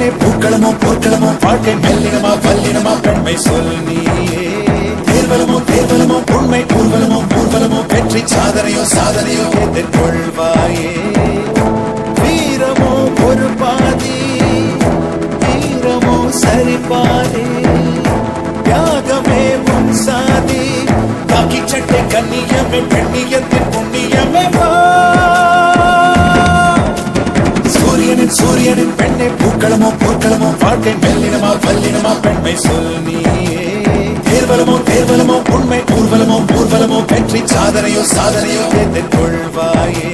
பெண்ணே பூக்களமோ போர்க்களமோ வாழ்க்கை மெல்லினமா வல்லினமா பெண்மை சொல் நீயே தேர்வலமோ தேர்வலமோ உண்மை ஊர்வலமோ ஊர்வலமோ வெற்றி சாதனையோ சாதனையோ எதிர்கொள்வாயே வீரமோ ஒரு பாதி வீரமோ சரி பாதி தியாகமே உன் சாதி காக்கி சட்டை கண்ணியமே பெண்ணியத்தின் புண்ணியமே சூரியனின் சூரியனின் பெண்ணை பூக்களமோ போர்க்களமோ வாழ்க்கை மெல்லினமா வல்லினமா பெண்மை சொல் நீயே தேர்வலமோ தேர்வலமோ உண்மை ஊர்வலமோ ஊர்வலமோ வெற்றி சாதனையோ சாதனையோ எதிர்கொள்வாயே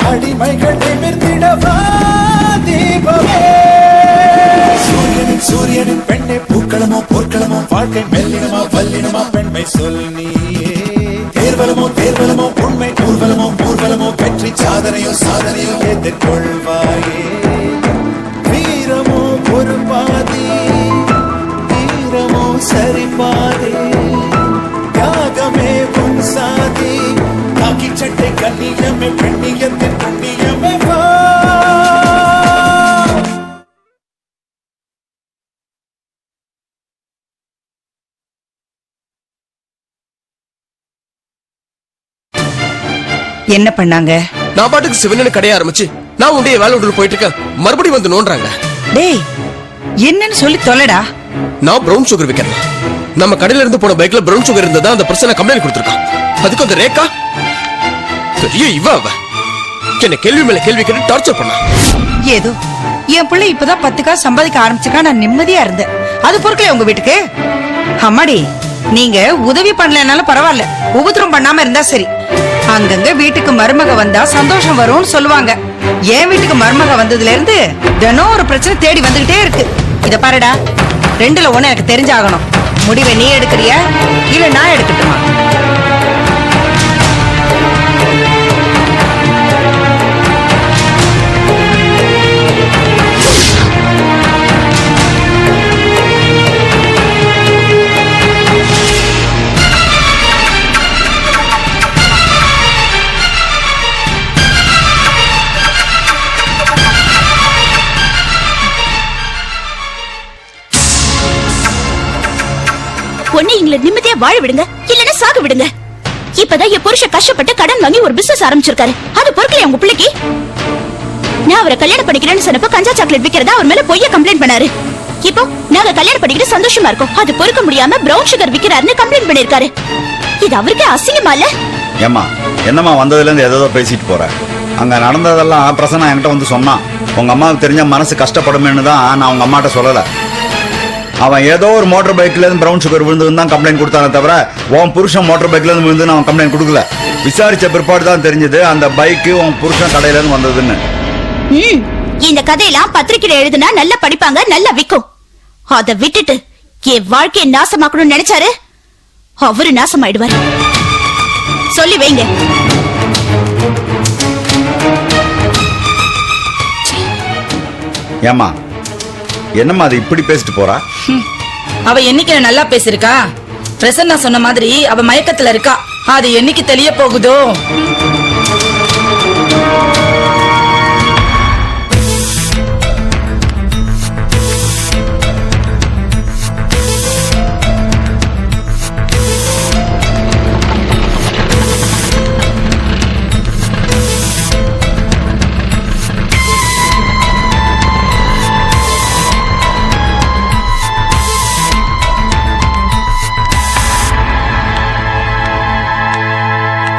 அடிமைகள் நிமிர்ந்திடவா தீபமே சூரியனின் பெண்ணை பூக்களமோ போர்க்களமோ வாழ்க்கை மெல்லினமா வல்லினமா பெண்மை சொல் நீயே தேர்வலமோ தேர்வலமோ உண்மை ஊர்வலமோ ஊர்வலமோ வெற்றி சாதனையோ சாதனையோ எதிர்கொள்வாயே வீரமோ ஒரு பாதி வீரமோ சரி பாதி தியாகமே உன் சாதி காக்கி சட்டை கண்ணியமே பெண்ணியத்தின் புண்ணியமே என்ன பண்ணாங்க? நான் பாட்டுக்கு சிவனு கடைய ஆரம்பிச்சு நான் உடைய வேலை விட்டு போயிட்டு இருக்கேன். மறுபடியும் வந்து நோன்றாங்க. டேய் என்னன்னு சொல்லி தொலைடா. நான் பிரவுன் சுகர் விக்கிறேன். நம்ம கடையில இருந்து போன பைக்ல பிரவுன் சுகர் இருந்ததா அந்த பிரச்சனை கம்ப்ளைண்ட் கொடுத்திருக்கான். அதுக்கு அந்த ரேகா பெரிய இவ என்ன கேள்வி மேல கேள்வி கேட்டு டார்ச்சர் பண்ணா. ஏதோ என் பிள்ளை இப்பதான் 10 காசு சம்பாதிக்க ஆரம்பிச்சுக்கா நான் நிம்மதியா இருந்தேன். அது பொறுக்கல உங்க வீட்டுக்கு. அம்மாடி நீங்க உதவி பண்ணலனாலும் பரவாயில்ல, உபத்திரம் பண்ணாம இருந்தா சரி. அங்கங்க வீட்டுக்கு மருமக வந்தா சந்தோஷம் வரும்னு சொல்லுவாங்க. என் வீட்டுக்கு மருமக வந்ததுல இருந்து தினம் ஒரு பிரச்சனை தேடி வந்துகிட்டே இருக்கு. இத பாருடா, 2ல 1 எனக்கு தெரிஞ்சாகணும். முடிவை நீ எடுக்கிறியா இல்ல நான் எடுக்கட்டுமா? ஒண்ணு எங்களை நிம்மதியா வாழ விடுங்க, இல்லன்னா சாக விடுங்க. இப்பதான் என் புருஷன் கஷ்டப்பட்டு கடன் வாங்கி ஒரு பிசினஸ் ஆரம்பிச்சிருக்காரு. அது பொறுக்கலையா உங்க பிள்ளைக்கு? நான் அவரை கல்யாணம் பண்ணிக்கிறேன்னு சொன்னப்ப கஞ்சா சாக்லேட் விக்கிறதா அவர் மேல பொய்ய கம்ப்ளைண்ட் பண்ணாரு. இப்போ நாங்க கல்யாணம் பண்ணிக்கிட்டு சந்தோஷமா இருக்கோம், அது பொறுக்க முடியாம பிரவுன் சுகர் விக்கிறாருன்னு கம்ப்ளைண்ட் பண்ணிருக்காரு. இது அவருக்கே அசிங்கமா இல்ல? ஏமா என்னம்மா வந்ததுல இருந்து ஏதோ பேசிட்டு போற? அங்க நடந்ததெல்லாம் பிரசன்னா என்கிட்ட வந்து சொன்னான். உங்க அம்மாவுக்கு தெரிஞ்ச மனசு கஷ்டப்படுமேன்னு தான் நான் உங்க அம்மாட்ட சொல்லல. அவன் ஏதோ ஒரு மோட்டார் பைக்ல இருந்து பிரவுன் சுகர் விழுந்ததுன்னு தான் கம்ப்ளைண்ட் கொடுத்தானே தவிர உன் புருஷன் மோட்டார் பைக்ல இருந்து விழுந்து அவன் கம்ப்ளைண்ட் கொடுக்கல. விசாரிச்ச பிற்பாடு தான் தெரிஞ்சது அந்த பைக்கு உன் புருஷன் கடையில இருந்து வந்ததுன்னு. இந்த கதையெல்லாம் பத்திரிக்கையில எழுதுனா நல்லா படிப்பாங்க, நல்லா விக்கும். அத விட்டுட்டு என் வாழ்க்கையை நாசமாக்கணும்னு நினைச்சாரு, அவரு நாசமாயிடுவாரு. சொல்லி வைங்க. ஏமா என்னம்மா அது இப்படி பேசிட்டு போறா? அவ என்னைக்கு நல்லா பேசிருக்கா? பிரசன்னா சொன்ன மாதிரி அவ மயக்கத்துல இருக்கா. அது என்னைக்கு தெரிய போகுதோ?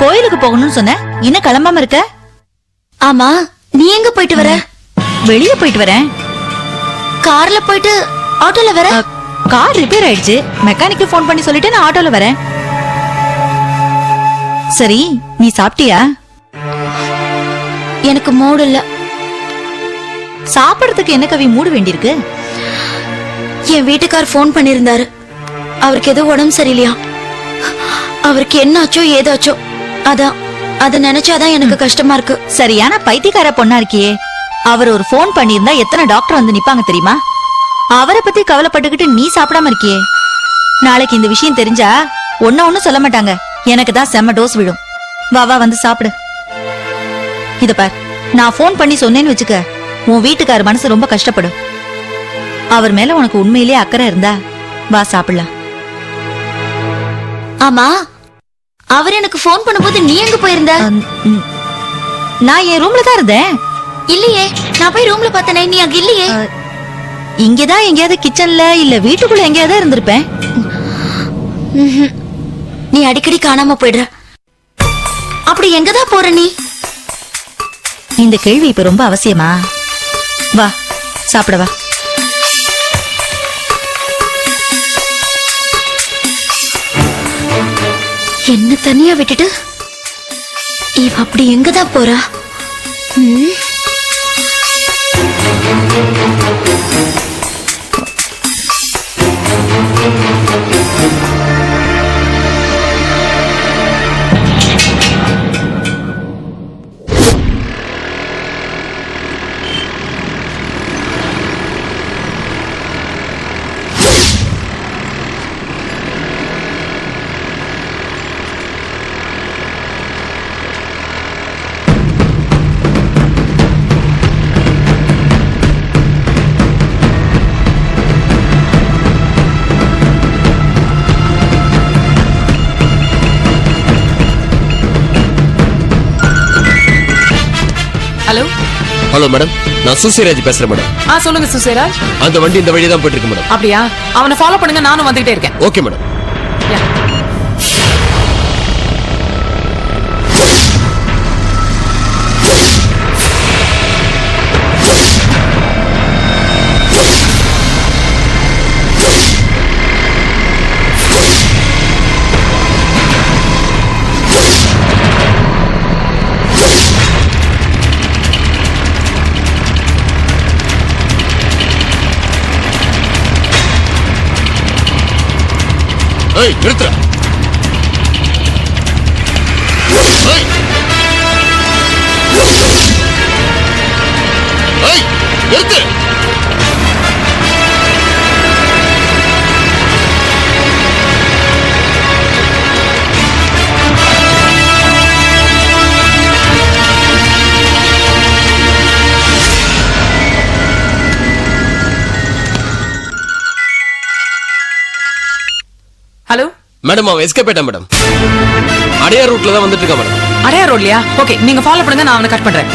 கோயிலுக்கு போகணும்னு சொன்ன, இன்னும் கிளம்பாம இருக்க? ஆமா, நீ எங்க போயிட்டு வர? வெளியே போயிட்டு வரேன். கார்ல போயிட்டு ஆட்டோல வர? கார் ரிப்பேர் ஆயிடுச்சு, மெக்கானிக்கு போன் பண்ணி சொல்லிட்டு நான் ஆட்டோல வரேன். சரி, நீ சாப்பிட்டியா? எனக்கு மூடு இல்ல. சாப்பிடறதுக்கு என்ன கவி மூடு வேண்டியிருக்கு? என் வீட்டுக்கார் போன் பண்ணிருந்தாரு. அவருக்கு ஏதோ உடம்பு சரியில்லையா. அவருக்கு என்ன ஆச்சோ ஏதாச்சோ, அதான் அத நினைச்சாதான் எனக்கு கஷ்டமா இருக்கு. சரியான பைத்தியக்கார பொண்ணா இருக்கியே. அவர் ஒரு போன் பண்ணிருந்தா எத்தனை டாக்டர் வந்து நிப்பாங்க தெரியுமா? அவரை பத்தி கவலைப்பட்டுக்கிட்டு நீ சாப்பிடாம இருக்கியே. நாளைக்கு இந்த விஷயம் தெரிஞ்சா ஒன்னும் சொல்ல மாட்டாங்க. எனக்கு தான் செம்ம டோஸ் விழும். வா வா, வந்து சாப்பிடு. இத பார், நான் போன் பண்ணி சொன்னேன்னு வச்சுக்க, உன் வீட்டுக்கார மனசு ரொம்ப கஷ்டப்படும். அவர் மேல உனக்கு உண்மையிலேயே அக்கறை இருந்தா வா சாப்பிடலாம். ஆமா, அவர் எனக்கு போன் பண்ணும்போது நீ எங்க போயிருந்த? நான் என் ரூம்ல தான் இருந்தேன். இல்லையே, நான் போய் ரூம்ல பார்த்தனே, நீ அங்க இல்லையே. இங்கதான் எங்கேயாவது கிச்சன்ல இல்ல வீட்டுக்குள்ள எங்கேயாவது இருந்திருப்பேன். நீ அடிக்கடி காணாம போயிடுற. அப்படி எங்கதான் போற நீ? இந்த கேள்வி இப்ப ரொம்ப அவசியமா? வா சாப்பிட வா. என்ன தனியா விட்டுட்டு இவ அப்படி எங்கதான் போறா? ஹலோ ஹலோ மேடம், நான் சுசிராஜ் பேசுறேன் மேடம். சொல்லுங்க சுசேராஜ். அந்த வண்டி இந்த வழியா தான் போயிட்டு இருக்கு மேடம். அப்படியா? அவனை ஃபாலோ பண்ணுங்க, நானும் வந்துட்டே இருக்கேன். Okay madam. ஏய், நிறுத்துற. ஏய். ஏய், நிறுத்து. ஹலோ மேடம், அவன் எஸ்கேப் ஆயிட்டான் மேடம். அடையார் ரூட்ல தான் வந்துட்டு இருக்கான் மேடம். அடையார் ரோட்லயா? ஓகே, நீங்க ஃபாலோ பண்ணுங்க, நான் அவனை கட் பண்றேன்.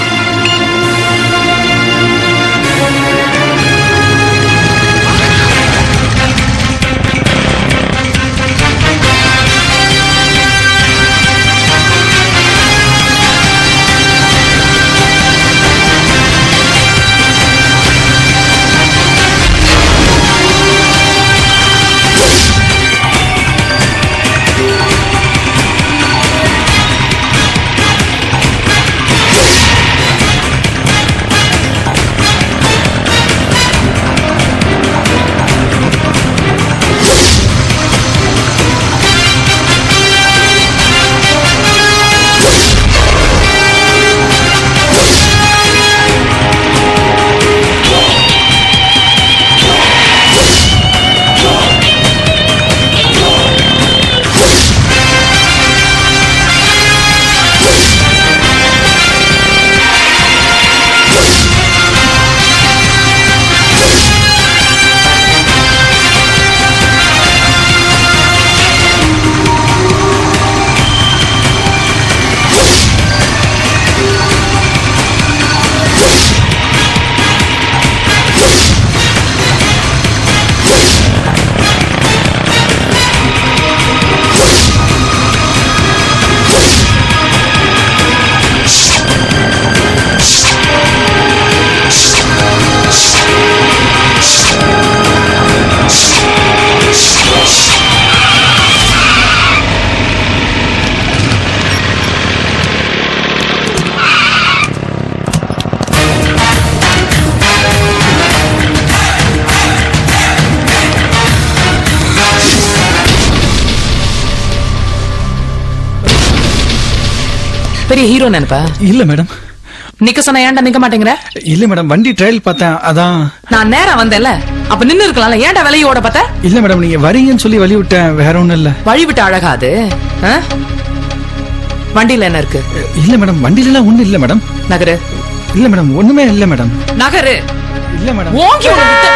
பெரிய ஹீரோ நினைப்பா? இல்ல மேடம். நிக்க சொன்ன ஏன்டா நிக்க மாட்டேங்கிற? இல்ல மேடம், வண்டி ட்ரையல் பார்த்தேன், அதான். நான் நேரா வந்தேன்ல, அப்ப நின்னு இருக்கலாம்ல, ஏன்டா விலையை ஓட பார்த்த? இல்ல மேடம், நீங்க வரீங்கன்னு சொல்லி வழி விட்டேன், வேற ஒண்ணும் இல்ல. வழி விட்டு அழகாது. வண்டியில என்ன இருக்கு? இல்ல மேடம், வண்டியில எல்லாம் ஒண்ணு இல்ல மேடம். நகரு. இல்ல மேடம், ஒண்ணுமே இல்ல மேடம். நகரு. இல்ல மேடம். ஓங்கி உன்னை விட்டு.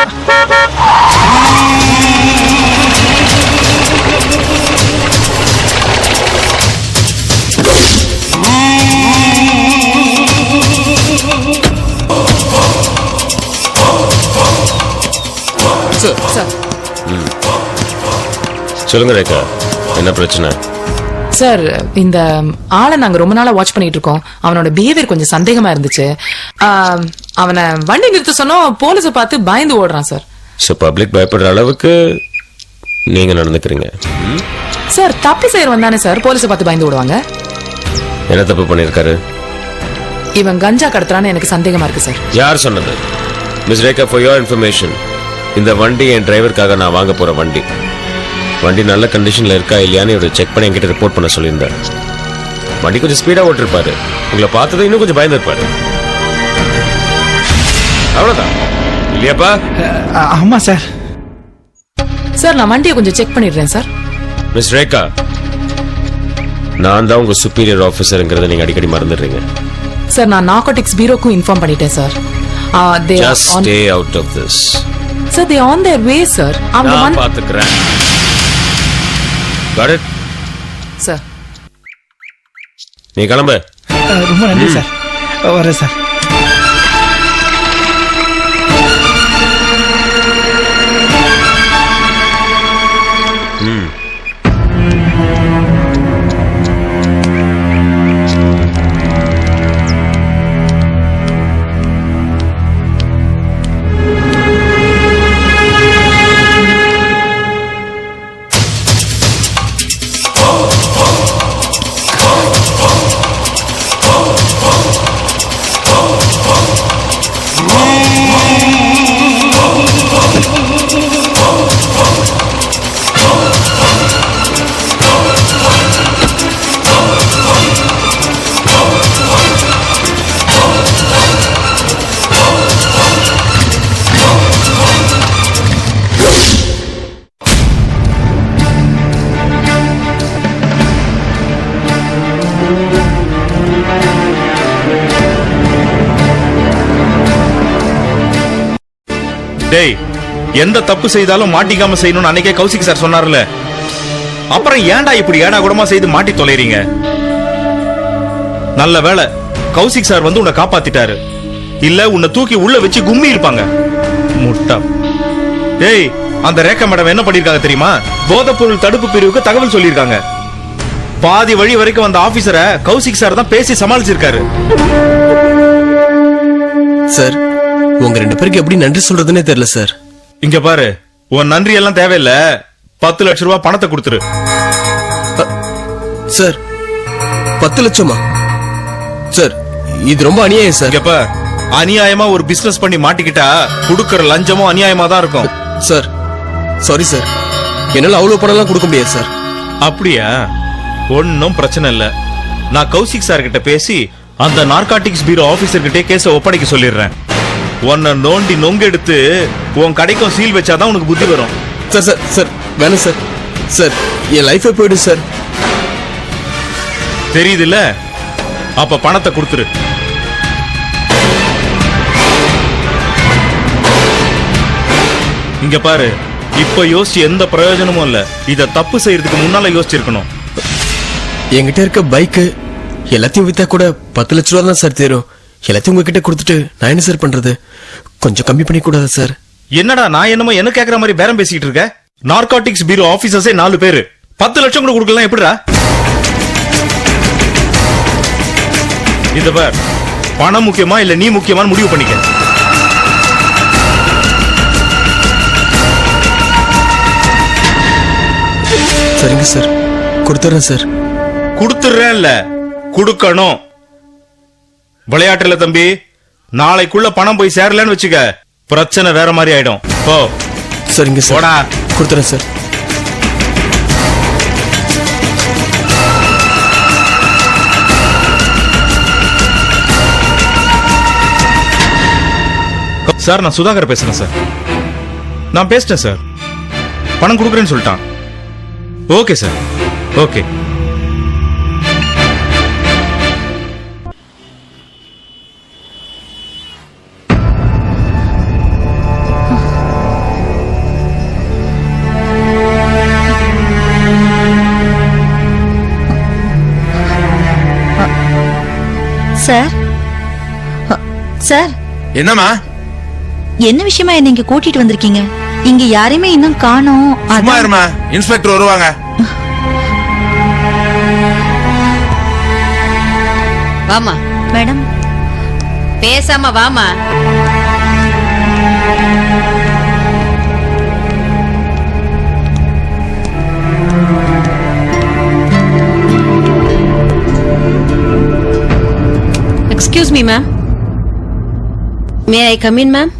சார் சொல்லுங்க ரேகா, என்ன பிரச்சனை? சார், இந்த ஆளை நாங்க ரொம்ப நாளா வாட்ச் பண்ணிட்டு இருக்கோம். அவனோட பிஹேவியர் கொஞ்சம் சந்தேகமா இருந்துச்சு. அவனை வண்டி நிறுத்த சொன்னோம், போலீஸ பார்த்து பயந்து ஓடுறான் சார். சோ பப்ளிக் பயப்படுற அளவுக்கு நீங்க நடந்துக்கிறீங்க. சார், தப்பு செய்யறவன் தானே சார் போலீஸ பார்த்து பயந்து ஓடுவாங்க? என்ன தப்பு பண்ணிருக்காரு? இவன் கஞ்சா கடத்துறான்னு எனக்கு சந்தேகமா இருக்கு சார். யார் சொன்னது? Miss Rekha, for your information, இந்த வண்டி என் டிரைவருக்காக நான் வாங்க போற வண்டி. வண்டி நல்ல கண்டிஷன்ல இருக்கா இல்லையான்னு இவரை செக் பண்ணி என்கிட்ட ரிப்போர்ட் பண்ண சொல்லியிருந்தார். வண்டி கொஞ்சம் ஸ்பீடா ஓட்டிருப்பாரு, உங்களை பார்த்ததும் இன்னும் கொஞ்சம் பயந்துருப்பாரு. அவ்வளவுதான் இல்லையாப்பா? ஆமா சார். சார், நான் வண்டியை கொஞ்சம் செக் பண்ணிடுறேன் சார். மிஸ் ரேகா, நான் தான் உங்க சுப்பீரியர் ஆபீசர்ங்கிறத நீங்க அடிக்கடி மறந்துடுறீங்க. சார், நான் நார்கோட்டிக்ஸ் பீரோக்கும் இன்ஃபார்ம் பண்ணிட்டேன் sir. Just stay out of this. Sir, they are on their way, sir. நான் பாத்துக்கிறேன். Got it? Sir. நீ கிளம்பு. ரொம்ப நன்றி சார். வரேன் சார். டேய், எந்த தப்பு செய்தாலும் மாட்டிக்காம செய்யணும்னு அன்னைக்கே கௌசிக் சார் சொன்னார்ல, அப்புறம் ஏன்டா இப்படி ஏடா கூடமா செய்து மாட்டி தொலைறீங்க? நல்ல வேளை கௌசிக் சார் வந்து உன்னை காப்பாத்திட்டாரு, இல்ல உன்னை தூக்கி உள்ள வச்சு கும்மி இருப்பாங்க. முட்டா. டேய், அந்த ரேகா மேடம் என்ன பண்ணிருக்காங்க தெரியுமா? போதைப்பொருள் தடுப்பு பிரிவுக்கு தகவல் சொல்லிருக்காங்க. பாதி வழி வரைக்கும் வந்த ஆபீசரை கௌசிக் சார் தான் பேசி சமாளிச்சிருக்காரு. சார், உங்க ரெண்டு பேருக்கு எப்படி நன்றி சொல்றதுன்னே தெரியல சார். இங்க பாரு, உன் நன்றி எல்லாம் தேவையில்ல, 10 லட்சம் ரூபாய் பணத்தை கொடுத்துரு. சார், 10 லட்சமா? சார், இது ரொம்ப அநியாயம் சார். இங்க பாரு, அநியாயமா ஒரு பிசினஸ் பண்ணி மாட்டிக்கிட்டா குடுக்கற லஞ்சமும் அநியாயமா தான் இருக்கும். சார், சாரி சார், என்னால அவ்வளவு பணம் எல்லாம் கொடுக்க முடியாது சார். அப்படியா? ஒன்னும் பிரச்சனை இல்ல. நான் கௌசிக் சார் கிட்ட பேசி அந்த நார்காட்டிக்ஸ் பீரோ ஆபீசர் கிட்டே கேஸ ஒப்படைக்க சொல்லிடுறேன். உன்னை நோண்டி நொங்கெடுத்து உன் கடைக்கும் சீல் வச்சாதான் உனக்கு புத்தி வரும். சார் சார் சார், வேணாம் சார். சார், என் லைஃபே போயிடும் சார். தெரியுது இல்ல? அப்ப பணத்தை கொடுத்துரு. இங்க பாரு, இப்ப யோசிச்சு எந்த பிரயோஜனமும் இல்ல. இத தப்பு செய்யறதுக்கு முன்னால யோசிச்சிருக்கணும். என்கிட்ட இருக்க பைக்கு எல்லாத்தையும் வித்தா கூட 10 லட்ச ரூபா தான் சார் தேரும். எல்லாத்தையும் உங்ககிட்ட கொடுத்துட்டு நான் என்ன சார் பண்றது? கொஞ்சம் கம்மி பண்ணி கூடாது சார்? என்னடா, நான் என்னமோ என்ன கேக்குற மாதிரி பேரம் பேசிட்டு இருக்க? நார்காட்டிக்ஸ் பீரோ ஆபீசர்ஸே 4 பேரு, 10 லட்சம் கூட கொடுக்கலாம் எப்படிடா? இந்த பார், பணம் முக்கியமா இல்ல நீ முக்கியமான முடிவு பண்ணிக்க. சரிங்க சார், கொடுத்துறேன் சார். கொடுத்துறேன் இல்ல, கொடுக்கணும். விளையாட்டுல தம்பி, நாளைக்குள்ள பணம் போய் சேரலன்னு வச்சுக்க, பிரச்சனை வேற மாதிரி ஆயிடும். போ. சரிங்க சார், போடா. கொடுத்துறேன் சார். சார் நான் சுதாகர் பேசுறேன் சார். நான் பேசிட்டேன் சார். பணம் கொடுக்குறேன்னு சொல்லிட்டான். Okay sir, okay. Sir sir என்னம்மா? என்ன விஷயமா என்ன இங்க கூட்டிட்டு வந்திருக்கீங்க? இங்க யாரையுமே இன்னும் காணோம். சும்மா இருமா, இன்ஸ்பெக்டர் வருவாங்க. வாமா மேடம், பேசாம வாமா. Excuse me ma'am. May I come in ma'am?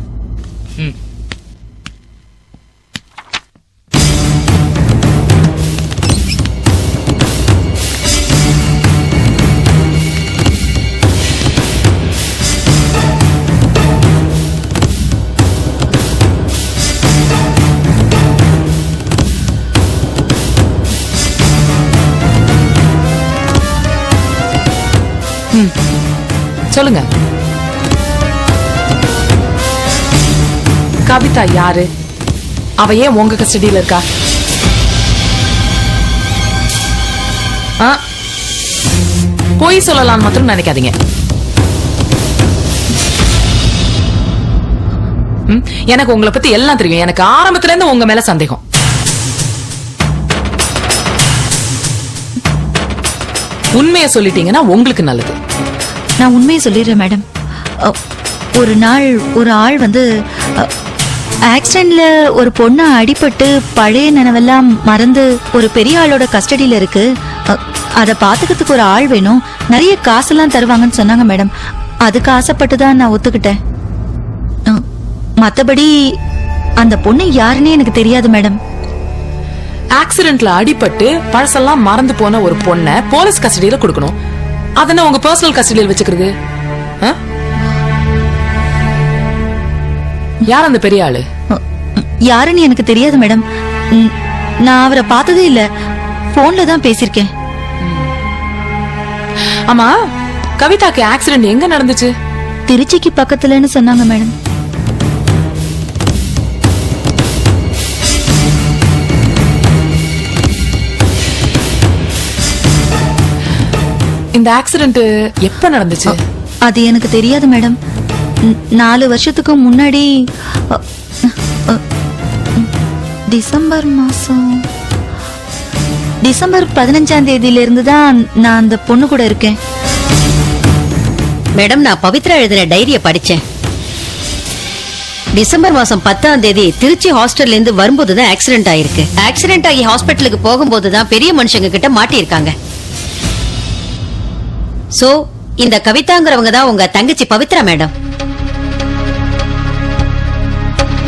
சொல்லுங்க. கவிதா யாரு? அவ ஏன் உங்க கஸ்டடியில இருக்கா? பொய் சொல்லலாம்னு மாத்திரம் நினைக்காதீங்க. எனக்கு உங்களை பத்தி எல்லாம் தெரியும். எனக்கு ஆரம்பத்துல இருந்து உங்க மேல சந்தேகம். உண்மையை சொல்லிட்டீங்கன்னா உங்களுக்கு நல்லது. நான் உண்மையை சொல்லிடுறேன் மேடம். ஒரு நாள் ஒரு ஆள் வந்து ஆக்சிடென்ட்ல ஒரு பொண்ணு அடிபட்டு பழைய நினைவெல்லாம் மறந்து ஒரு பெரிய ஆளோட கஸ்டடியில இருக்கு. அதை பாத்துக்கிறதுக்கு ஒரு ஆள் வேணும், நிறைய காசெல்லாம் தருவாங்கன்னு சொன்னாங்க மேடம். அதுக்கு ஆசைப்பட்டு தான் நான் ஒத்துக்கிட்டேன். மத்தபடி அந்த பொண்ணு யாருன்னே எனக்கு தெரியாது மேடம். ஆக்சிடென்ட்ல அடிபட்டு பழசெல்லாம் மறந்து போன ஒரு பொண்ணை போலீஸ் கஸ்டடியில கொடுக்கணும். அதன உங்க பர்சனல் கஸ்டடியில் வச்சுக்கிறது. யார் அந்த பெரிய ஆளு? யாருன்னு எனக்கு தெரியாது மேடம். நான் அவரை பார்த்ததே இல்ல, போன்ல தான் பேசிருக்கேன். ஆமா, கவிதாக்கு ஆக்சிடென்ட் எங்க நடந்துச்சு? திருச்சிக்கு பக்கத்துலன்னு சொன்னாங்க மேடம். இந்த ஆக்சிடென்ட் எப்ப நடந்துச்சு? அது எனக்கு தெரியாது மேடம். 4 வருஷத்துக்கு முன்னாடி டிசம்பர் மாசம் டிசம்பர் 15ஆம் தேதியில இருந்து தான் நான் அந்த பொண்ணு கூட இருக்கேன். மேடம், நான் பவித்ரா எழுதின டைரிய படிச்சேன். டிசம்பர் மாசம் 10ஆம் தேதி திருச்சி ஹாஸ்டல்ல இருந்து வரும்போதுதான் ஆக்சிடென்ட் ஆயிருக்கு. ஆக்சிடென்ட் ஆகி ஹாஸ்பிட்டலுக்கு போகும்போதுதான் பெரிய மனுஷங்க கிட்ட மாட்டியிருக்காங்க. சோ இந்த கவிதாங்கிறவங்க தான் உங்க தங்கச்சி பவித்ரா மேடம்.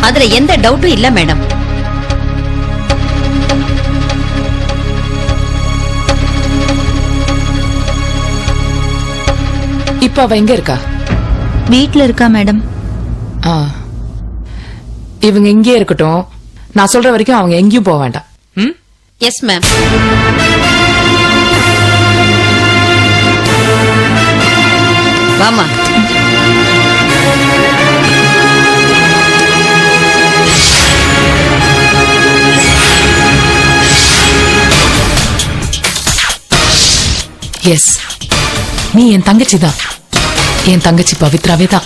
அதுல எந்த டவுட்டும் இல்ல மேடம். இப்ப அவ எங்க இருக்கா? வீட்ல இருக்கா மேடம். இவங்க இங்கே இருக்கட்டும். நான் சொல்ற வரைக்கும் அவங்க எங்கேயும் போக வேண்டாம். Yes ma'am. வாமா. எஸ், நீ என் தங்கச்சி தான். என் தங்கச்சி பவித்ராவே தான்.